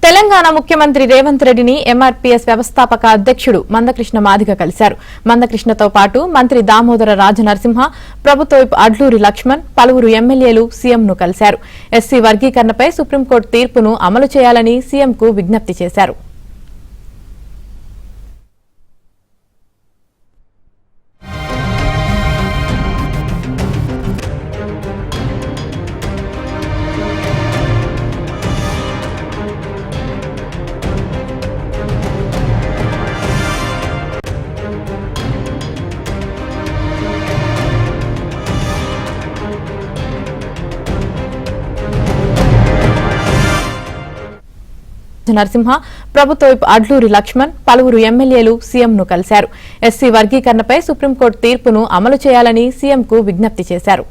తెలంగాణ ముఖ్యమంత్రి రేవంత్ రెడ్డిని ఎంఆర్పీఎస్ వ్యవస్థాపక అధ్యక్షుడు మందకృష్ణ మాదిగ కలిశారు. మందకృష్ణతో పాటు మంత్రి దామోదర రాజనరసింహ, ప్రభుత్వ విప్ అడ్లూరి లక్ష్మణ్, పలువురు ఎమ్మెల్యేలు సీఎంను కలిశారు. ఎస్సీ వర్గీకరణపై సుప్రీంకోర్టు తీర్పును అమలు చేయాలని సీఎంకు విజ్ఞప్తి చేశారు. నరసింహ, ప్రభుత్వ విప్ అడ్లూరి లక్ష్మణ్, పలువురు ఎమ్మెల్యేలు సీఎంను కలిశారు. ఎస్సీ వర్గీకరణపై సుప్రీంకోర్టు తీర్పును అమలు చేయాలని సీఎంకు విజ్ఞప్తి చేశారు.